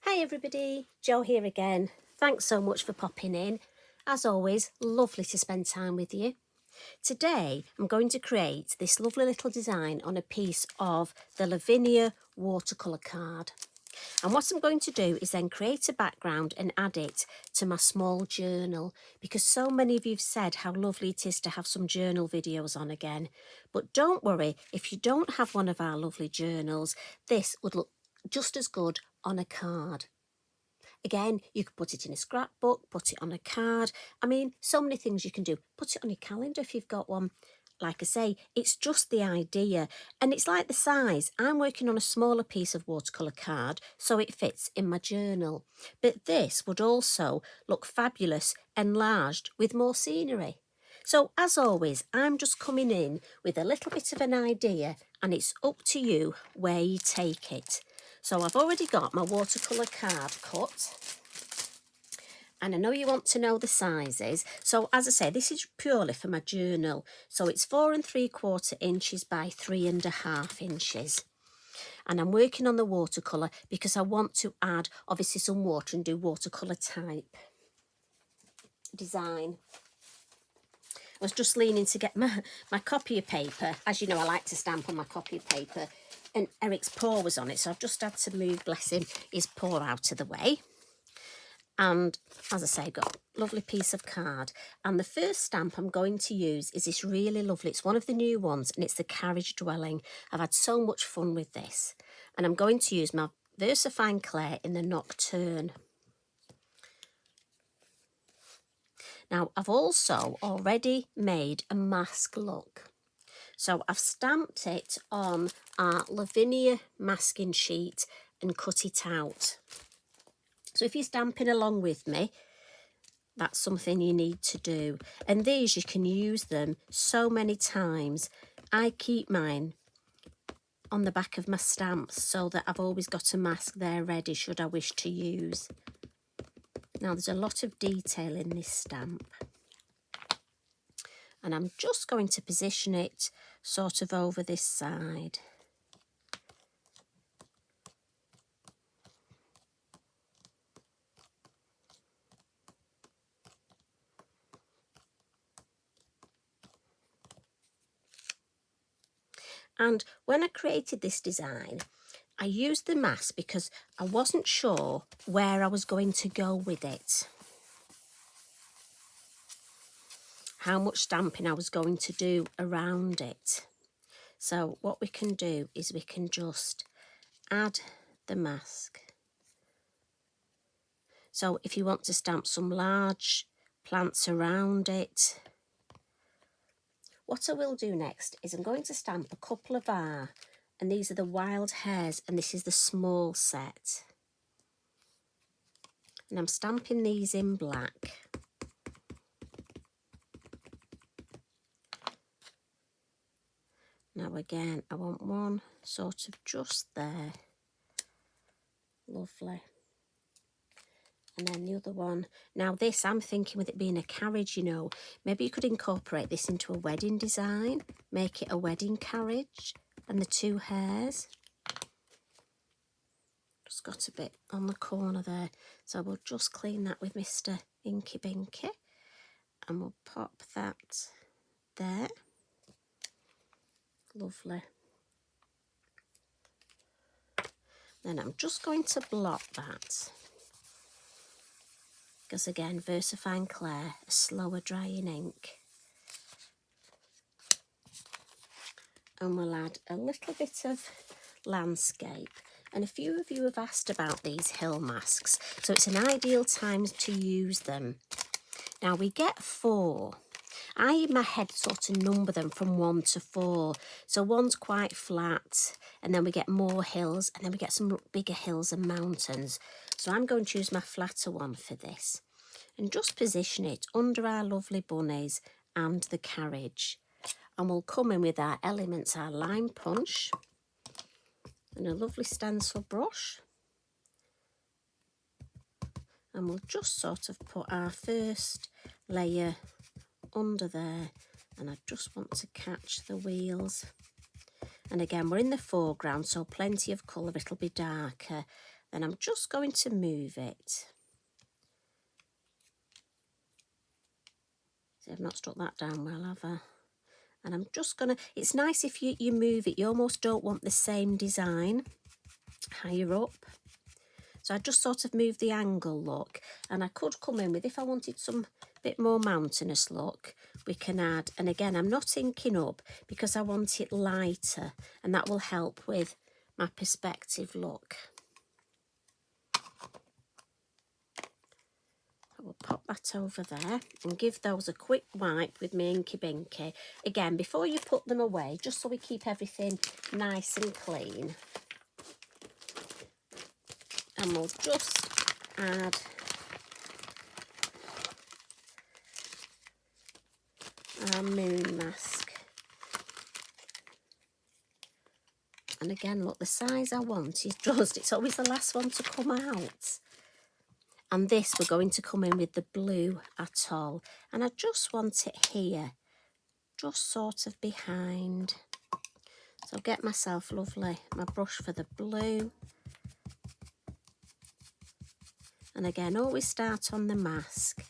Hi everybody, Jo here again. Thanks so much for popping in. As always, lovely to spend time with you. Today I'm going to create this lovely little design on a piece of the Lavinia watercolour card. And what I'm going to do is then create a background and add it to my small journal, because so many of you have said how lovely it is to have some journal videos on again. But don't worry, if you don't have one of our lovely journals, this would look just as good on a card. Again, you could put it in a scrapbook, put it on a card. I mean, so many things you can do. Put it on your calendar if you've got one. Like I say, it's just the idea. And it's like the size. I'm working on a smaller piece of watercolour card, so it fits in my journal. But this would also look fabulous enlarged with more scenery. So as always, I'm just coming in with a little bit of an idea, and it's up to you where you take it. So I've already got my watercolour card cut, and I know you want to know the sizes. So as I say, this is purely for my journal. So it's 4 3/4 inches by 3.5 inches. And I'm working on the watercolour because I want to add obviously some water and do watercolour type design. I was just leaning to get my copy of paper. As you know, I like to stamp on my copy of paper. And Eric's paw was on it, so I've just had to move, bless him, his paw out of the way. And as I say, I've got a lovely piece of card. And the first stamp I'm going to use is this really lovely, it's one of the new ones, and it's the Carriage Dwelling. I've had so much fun with this. And I'm going to use my VersaFine Clay in the Nocturne. Now, I've also already made a mask look. So I've stamped it on our Lavinia masking sheet and cut it out. So if you're stamping along with me, that's something you need to do. And these, you can use them so many times. I keep mine on the back of my stamps so that I've always got a mask there ready should I wish to use. Now there's a lot of detail in this stamp. And I'm just going to position it sort of over this side. And when I created this design, I used the mask because I wasn't sure where I was going to go with it. How much stamping I was going to do around it. So what we can do is we can just add the mask. So if you want to stamp some large plants around it. What I will do next is I'm going to stamp a couple of and these are the wild hares, and this is the small set. And I'm stamping these in black. Now again, I want one sort of just there. Lovely. And then the other one. Now this, I'm thinking with it being a carriage, you know, maybe you could incorporate this into a wedding design. Make it a wedding carriage and the two hares. Just got a bit on the corner there. So we'll just clean that with Mr. Inky Binky. And we'll pop that there. Lovely. Then I'm just going to blot that. Because again, VersaFine Clay, a slower drying ink. And we'll add a little bit of landscape. And a few of you have asked about these hill masks, so it's an ideal time to use them. Now we get 4. I in my head sort of number them from 1 to 4. So 1's quite flat, and then we get more hills, and then we get some bigger hills and mountains. So I'm going to use my flatter one for this. And just position it under our lovely bunnies and the carriage. And we'll come in with our elements, our lime punch, and a lovely stencil brush. And we'll just sort of put our first layer under there, and I just want to catch the wheels. And again, we're in the foreground, so plenty of colour, it'll be darker then I'm just going to move it. See, I've not stuck that down well, have I? And I'm just gonna, it's nice if you move it, you almost don't want the same design higher up. So I just sort of move the angle, look, and I could come in with, if I wanted some bit more mountainous look, we can add, and again, I'm not inking up because I want it lighter, and that will help with my perspective look. We'll pop that over there and give those a quick wipe with my Inky Binky. Again, before you put them away, just so we keep everything nice and clean. And we'll just add our moon mask. And again, look, the size I want is just, it's always the last one to come out. And this, we're going to come in with the blue atoll. And I just want it here, just sort of behind. So I'll get myself lovely, my brush for the blue. And again, always start on the mask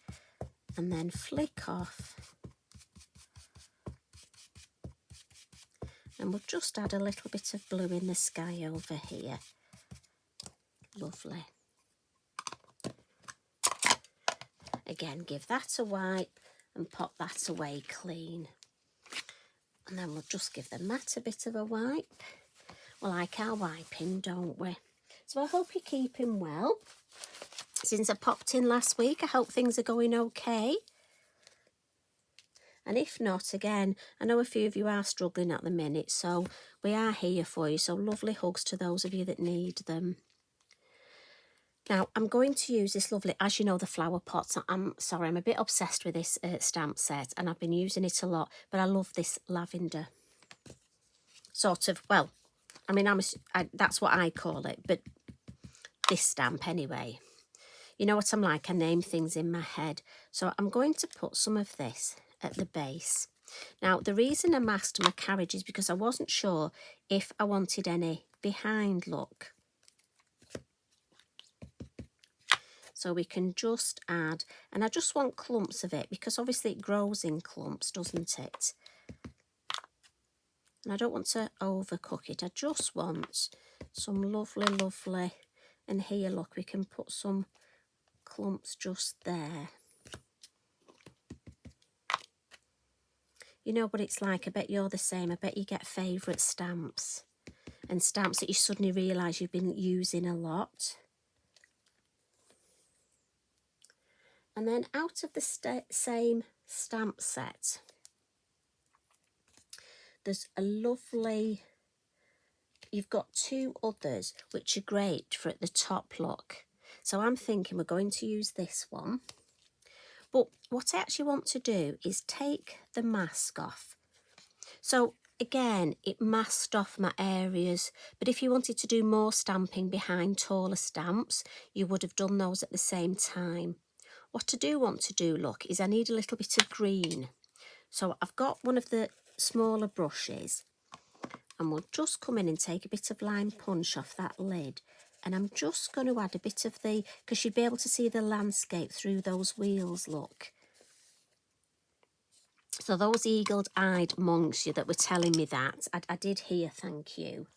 and then flick off. And we'll just add a little bit of blue in the sky over here. Lovely. Again, give that a wipe and pop that away clean. And then we'll just give the mat a bit of a wipe. We like our wiping, don't we? So I hope you're keeping well. Since I popped in last week, I hope things are going okay. And if not, again, I know a few of you are struggling at the minute, so we are here for you. So lovely hugs to those of you that need them. Now, I'm going to use this lovely, as you know, the flower pots. I'm sorry, I'm a bit obsessed with this stamp set, and I've been using it a lot, but I love this lavender. Sort of, well, I mean, that's what I call it, but this stamp anyway. You know what I'm like, I name things in my head. So I'm going to put some of this at the base. Now, the reason I masked my carriage is because I wasn't sure if I wanted any behind look. So we can just add, and I just want clumps of it because obviously it grows in clumps, doesn't it? And I don't want to overcook it. I just want some lovely, lovely, and here, look, we can put some clumps just there. You know what it's like, I bet you're the same. I bet you get favourite stamps and stamps that you suddenly realise you've been using a lot. And then out of the same stamp set, there's a lovely, you've got two others which are great for at the top look. So I'm thinking we're going to use this one. But what I actually want to do is take the mask off. So again, it masked off my areas, but if you wanted to do more stamping behind taller stamps, you would have done those at the same time. What I do want to do, look, is I need a little bit of green. So I've got one of the smaller brushes, and we'll just come in and take a bit of lime punch off that lid. And I'm just going to add a bit of the, because you'd be able to see the landscape through those wheels, look. So those eagle-eyed monks that were telling me that, I did hear, thank you.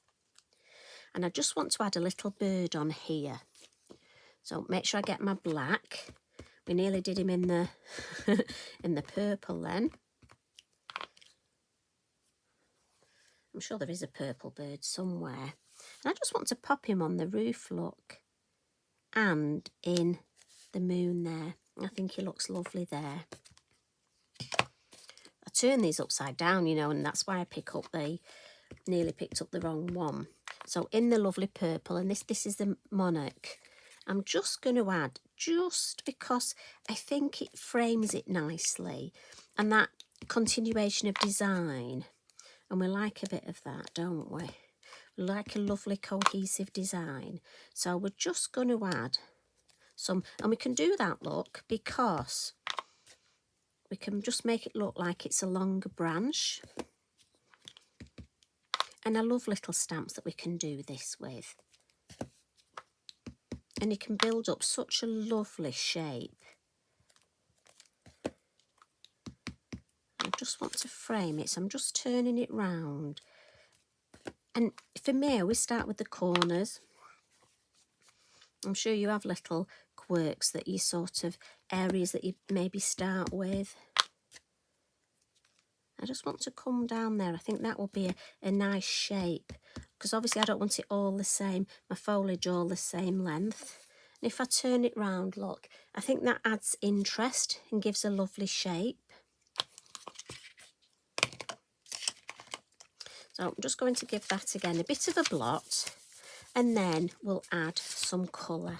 And I just want to add a little bird on here. So make sure I get my black. We nearly did him in the in the purple then. I'm sure there is a purple bird somewhere. And I just want to pop him on the roof, look. And in the moon there. I think he looks lovely there. I turn these upside down, you know, and that's why I nearly picked up the wrong one. So in the lovely purple, and this is the monarch. I'm just going to add, just because I think it frames it nicely, and that continuation of design, and we like a bit of that, don't we? We like a lovely cohesive design. So we're just going to add some, and we can do that, look, because we can just make it look like it's a longer branch. And I love little stamps that we can do this with. and you can build up such a lovely shape. I just want to frame it, so I'm just turning it round. And for me, I always start with the corners. I'm sure you have little quirks that you sort of, areas that you maybe start with. I just want to come down there. I think that will be a nice shape, because obviously I don't want it all the same, my foliage all the same length. And if I turn it round, look, I think that adds interest and gives a lovely shape. So I'm just going to give that again a bit of a blot, and then we'll add some colour.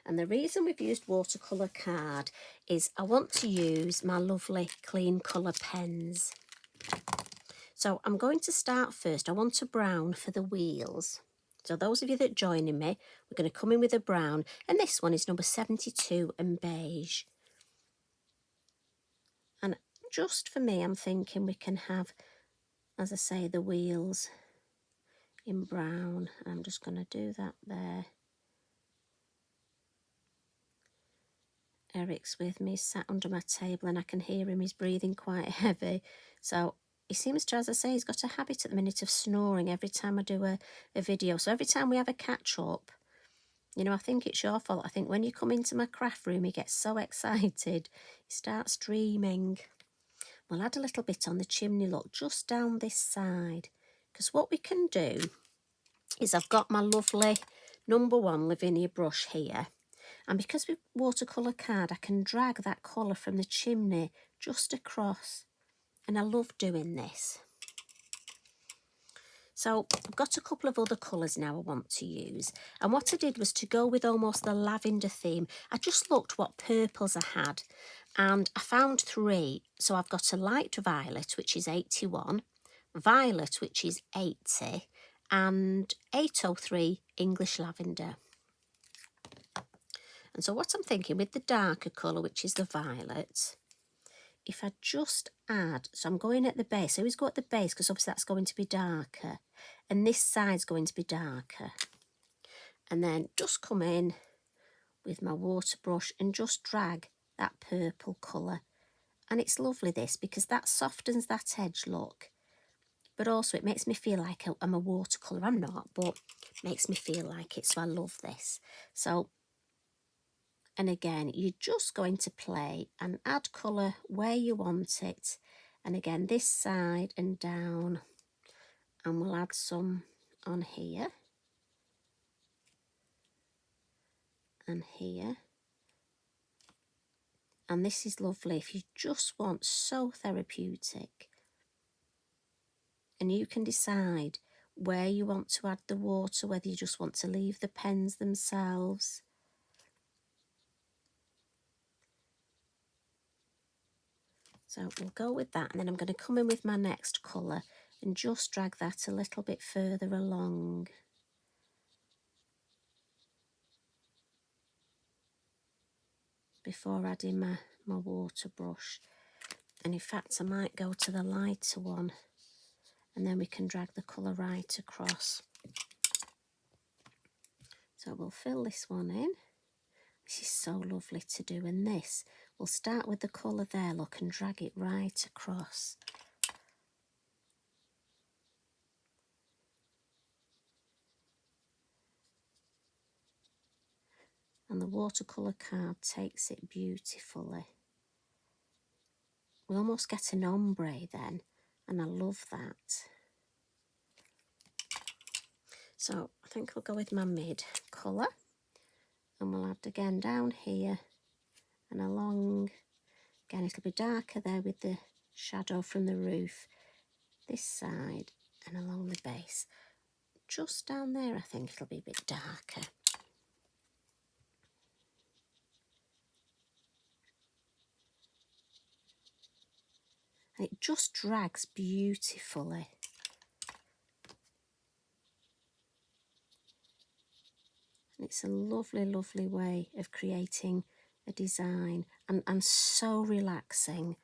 And the reason we've used watercolour card is I want to use my lovely Clean Color pens. So I'm going to start first. I want a brown for the wheels. So those of you that are joining me, we're going to come in with a brown, and this one is number 72 and beige. And just for me, I'm thinking we can have, as I say, the wheels in brown. I'm just going to do that there. Eric's with me, sat under my table, and I can hear him, he's breathing quite heavy. So he seems to, as I say, he's got a habit at the minute of snoring every time I do a video. So every time we have a catch up, you know, I think it's your fault. I think when you come into my craft room, he gets so excited, he starts dreaming. We'll add a little bit on the chimney, look, just down this side. Because what we can do is I've got my lovely number 1 Lavinia brush here. And because with watercolour card, I can drag that colour from the chimney just across. And I love doing this. So I've got a couple of other colours now I want to use. And what I did was to go with almost the lavender theme. I just looked what purples I had. And I found 3. So I've got a light violet, which is 81. Violet, which is 80. And 803 English lavender. And so what I'm thinking with the darker colour, which is the violet, if I just add, so I'm going at the base, I always go at the base because obviously that's going to be darker, and this side's going to be darker. And then just come in with my water brush and just drag that purple colour. And it's lovely this, because that softens that edge look, but also it makes me feel like I'm a watercolour. I'm not, but it makes me feel like it, so I love this. So, and again, you're just going to play and add colour where you want it. And again, this side and down. And we'll add some on here. And here. And this is lovely if you just want, so therapeutic. And you can decide where you want to add the water, whether you just want to leave the pens themselves. So we'll go with that, and then I'm going to come in with my next colour and just drag that a little bit further along. Before adding my water brush. And in fact, I might go to the lighter one, and then we can drag the colour right across. So we'll fill this one in. This is so lovely to do, and this, we'll start with the colour there, look, and drag it right across. And the watercolour card takes it beautifully. We almost get an ombre then, and I love that. So I think we'll go with my mid colour, and we'll add again down here and along. Again, it'll be darker there with the shadow from the roof, this side and along the base. Just down there, I think it'll be a bit darker. And it just drags beautifully. And it's a lovely, lovely way of creating a design, and so relaxing.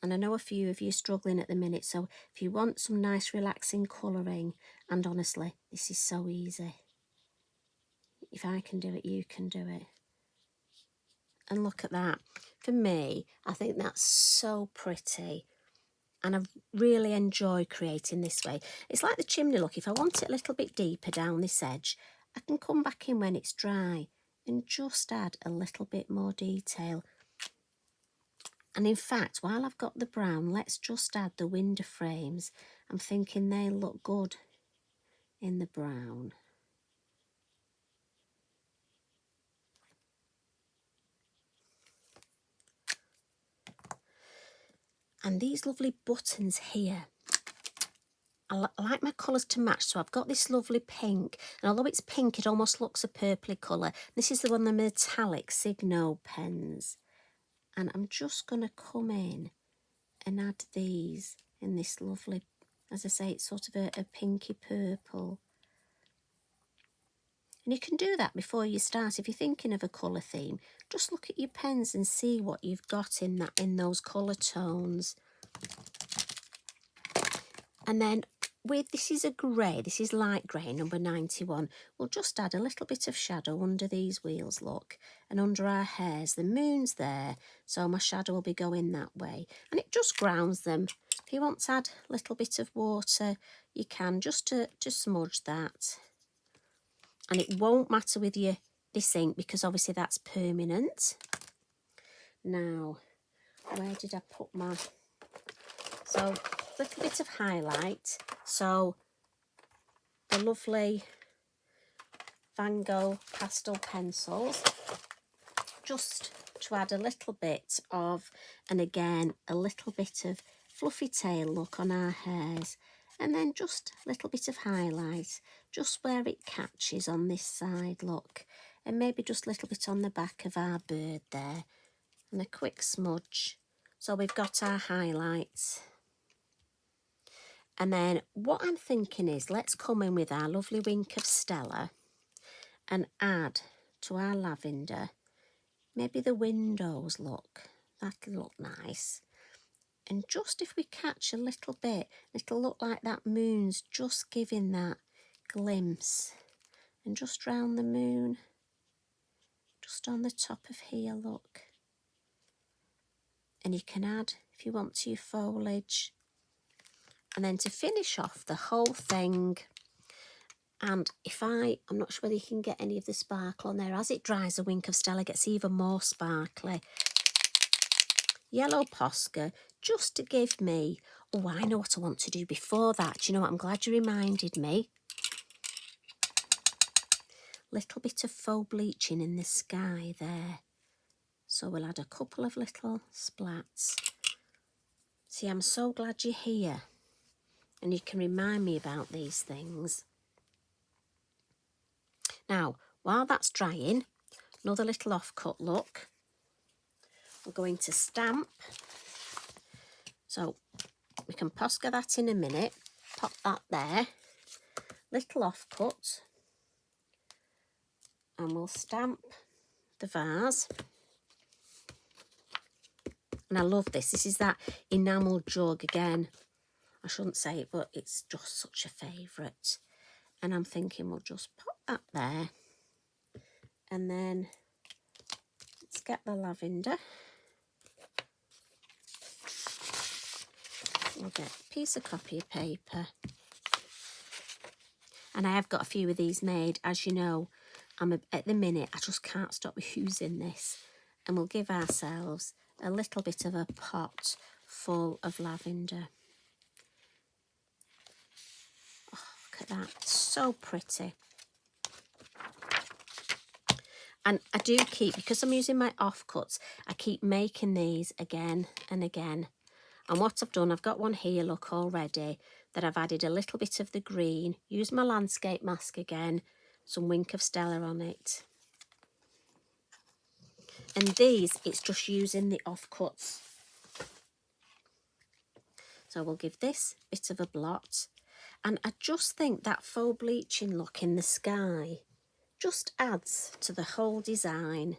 And I know a few of you are struggling at the minute, so if you want some nice relaxing colouring, and honestly, this is so easy. If I can do it, you can do it. And look at that. For me, I think that's so pretty. And I really enjoy creating this way. It's like the chimney look. If I want it a little bit deeper down this edge, I can come back in when it's dry and just add a little bit more detail. And in fact, while I've got the brown, let's just add the window frames. I'm thinking they look good in the brown. And these lovely buttons here, I like my colours to match, so I've got this lovely pink, and although it's pink, it almost looks a purpley colour. This is the one, the metallic Signo pens. And I'm just going to come in and add these in this lovely, as I say, it's sort of a pinky purple. And you can do that before you start. If you're thinking of a colour theme, just look at your pens and see what you've got in those colour tones. And then this is a grey, this is light grey, number 91. We'll just add a little bit of shadow under these wheels, look, and under our hairs. The moon's there, so my shadow will be going that way. And it just grounds them. If you want to add a little bit of water, you can, just to smudge that. And it won't matter with this ink, because obviously that's permanent. Now, where did I put my... So, a little bit of highlight. So, the lovely Van Gogh pastel pencils, just to add a little bit of, and again, a little bit of fluffy tail look on our hairs. And then just a little bit of highlight, just where it catches on this side, look. And maybe just a little bit on the back of our bird there. And a quick smudge. So we've got our highlights. And then what I'm thinking is, let's come in with our lovely wink of Stella and add to our lavender, maybe the windows, look. That'll look nice. And just if we catch a little bit, it'll look like that moon's just giving that glimpse. And just round the moon, just on the top of here, look. And you can add, if you want to, your foliage. And then to finish off the whole thing, and I'm not sure whether you can get any of the sparkle on there. As it dries, the wink of Stella gets even more sparkly. Yellow Posca, just to give me, oh, I know what I want to do before that. Do you know what? I'm glad you reminded me. Little bit of faux bleaching in the sky there. So we'll add a couple of little splats. See, I'm so glad you're here. And you can remind me about these things. Now, while that's drying, another little off-cut look. We're going to stamp. So we can Posca that in a minute. Pop that there. Little off-cut. And we'll stamp the vase. And I love this. This is that enamel jug again. I shouldn't say it, but it's just such a favourite. And I'm thinking we'll just pop that there. And then let's get the lavender. We'll get a piece of copy paper. And I have got a few of these made. As you know, at the minute, I just can't stop using this. And we'll give ourselves a little bit of a pot full of lavender. Oh, look at that. So pretty. And I do keep, because I'm using my offcuts, I keep making these again and again. And what I've done, I've got one here, look, already, that I've added a little bit of the green, used my landscape mask again, some wink of Stella on it. And these, it's just using the offcuts. So we'll give this a bit of a blot. And I just think that faux bleaching look in the sky just adds to the whole design.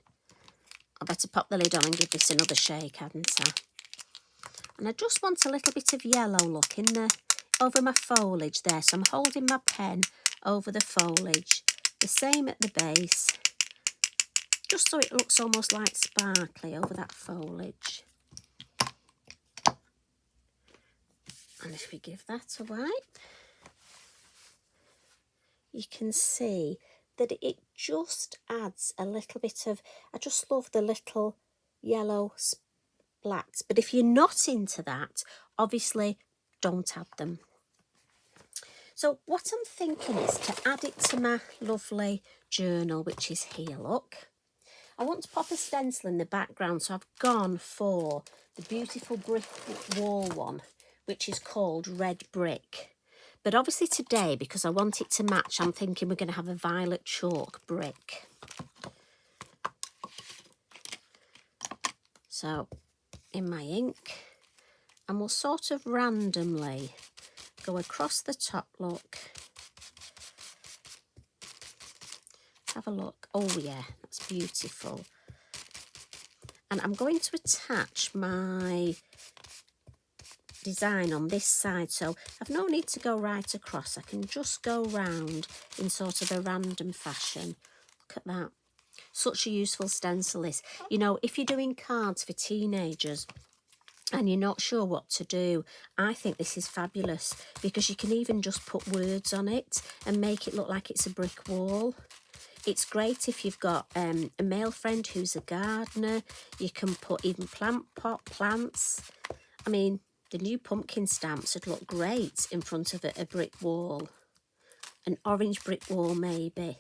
I better pop the lid on and give this another shake, hadn't I? And I just want a little bit of yellow look in over my foliage there. So I'm holding my pen over the foliage The same at the base, just so it looks almost like sparkly over that foliage. And if we give that a wipe, you can see that it just adds a little bit of, I just love the little yellow splats. But if you're not into that, obviously don't add them. So what I'm thinking is to add it to my lovely journal, which is here, look. I want to pop a stencil in the background, so I've gone for the beautiful brick wall one, which is called Red Brick. But obviously today, because I want it to match, I'm thinking we're going to have a violet chalk brick. So in my ink, and we'll sort of randomly go across the top, look. Have a look. Oh yeah, that's beautiful. And I'm going to attach my design on this side, so I've no need to go right across. I can just go round in sort of a random fashion. Look at that. Such a useful stencil is. You know, if you're doing cards for teenagers and you're not sure what to do, I think this is fabulous, because you can even just put words on it and make it look like it's a brick wall. It's great if you've got a male friend who's a gardener. You can put even plant pot plants. I mean, the new pumpkin stamps would look great in front of a brick wall. An orange brick wall maybe.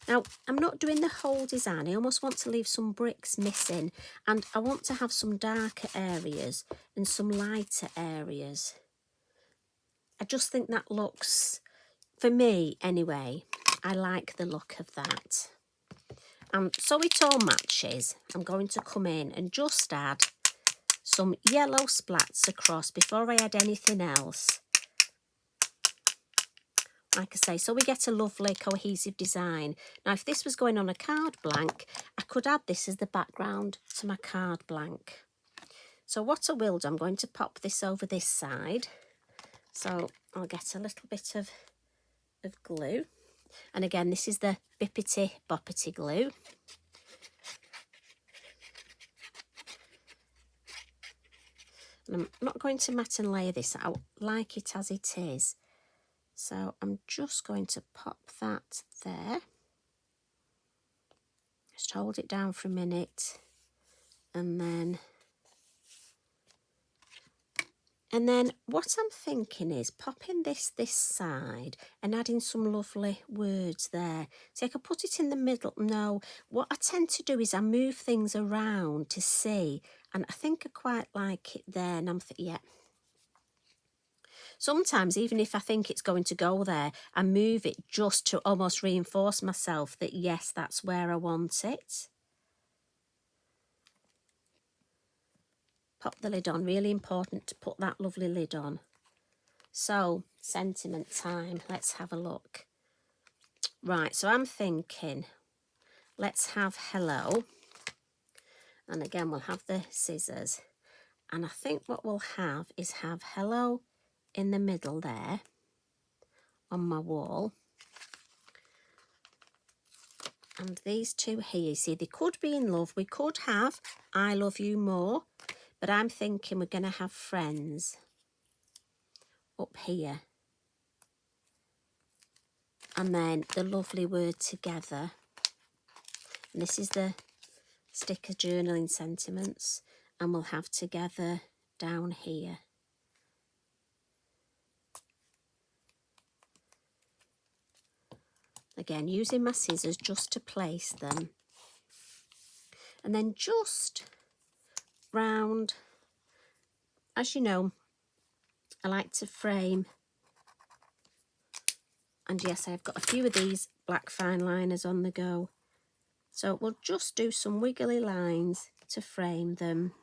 Now, I'm not doing the whole design. I almost want to leave some bricks missing. And I want to have some darker areas and some lighter areas. I just think that looks, for me anyway, I like the look of that. And so it all matches, I'm going to come in and just add some yellow splats across before I add anything else. Like I say, so we get a lovely cohesive design. Now, if this was going on a card blank, I could add this as the background to my card blank. So what I will do, I'm going to pop this over this side. So I'll get a little bit of glue. And again, this is the Bippity Boppity glue. And I'm not going to mat and layer this out, like it as it is. So I'm just going to pop that there. Just hold it down for a minute. And then what I'm thinking is popping this side and adding some lovely words there. See, I could put it in the middle. No, what I tend to do is I move things around to see, and I think I quite like it there. And I'm thinking, yeah. Sometimes, even if I think it's going to go there, I move it just to almost reinforce myself that, yes, that's where I want it. Pop the lid on. Really important to put that lovely lid on. So, sentiment time. Let's have a look. Right, so I'm thinking, let's have hello. And again, we'll have the scissors. And I think what we'll have is have hello in the middle there on my wall. And these two here, you see, they could be in love. We could have I love you more. But I'm thinking we're going to have friends up here. And then the lovely word together. And this is the sticker journaling sentiments. And we'll have together down here. Again, using my scissors just to place them. And then just round. As you know, I like to frame. And yes, I've got a few of these black fine liners on the go. So we'll just do some wiggly lines to frame them.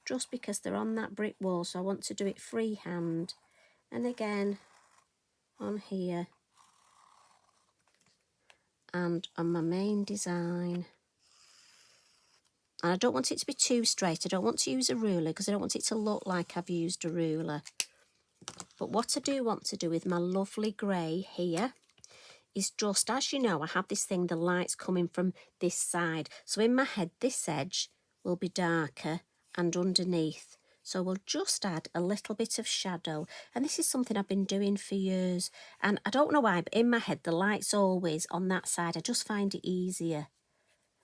Just because they're on that brick wall, so I want to do it freehand. And again, on here. And on my main design. And I don't want it to be too straight. I don't want to use a ruler because I don't want it to look like I've used a ruler. But what I do want to do with my lovely grey here is just, as you know, I have this thing, the light's coming from this side. So in my head, this edge will be darker and underneath. So we'll just add a little bit of shadow. And this is something I've been doing for years. And I don't know why, but in my head, the light's always on that side. I just find it easier,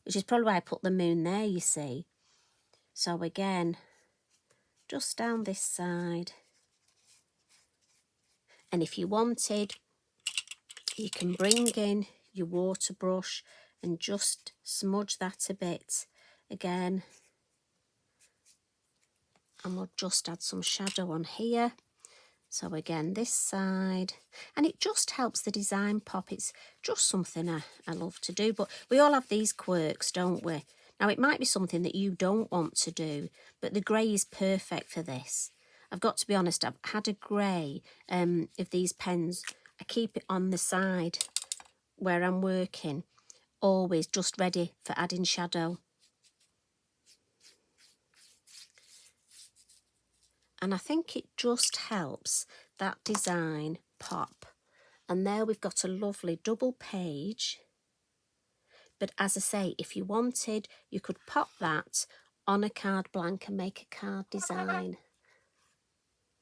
which is probably why I put the moon there, you see. So again, just down this side. And if you wanted, you can bring in your water brush and just smudge that a bit again. And we'll just add some shadow on here. So again, this side. And it just helps the design pop. It's just something I love to do. But we all have these quirks, don't we? Now, it might be something that you don't want to do, but the grey is perfect for this. I've got to be honest, I've had a grey of these pens. I keep it on the side where I'm working, always just ready for adding shadow. And I think it just helps that design pop. And there we've got a lovely double page. But as I say, if you wanted, you could pop that on a card blank and make a card design.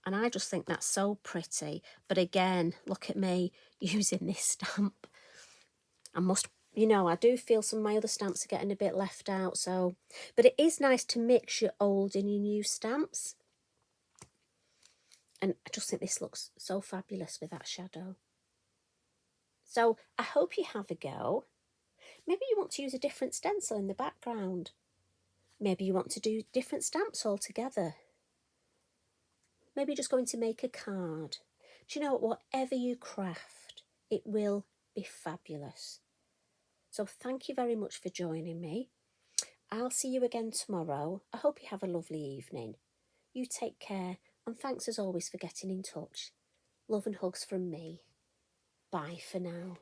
And I just think that's so pretty. But again, look at me using this stamp. I must, you know, I do feel some of my other stamps are getting a bit left out. So, but it is nice to mix your old and your new stamps. And I just think this looks so fabulous with that shadow. So I hope you have a go. Maybe you want to use a different stencil in the background. Maybe you want to do different stamps altogether. Maybe you're just going to make a card. Do you know what? Whatever you craft, it will be fabulous. So thank you very much for joining me. I'll see you again tomorrow. I hope you have a lovely evening. You take care, and thanks as always for getting in touch. Love and hugs from me. Bye for now.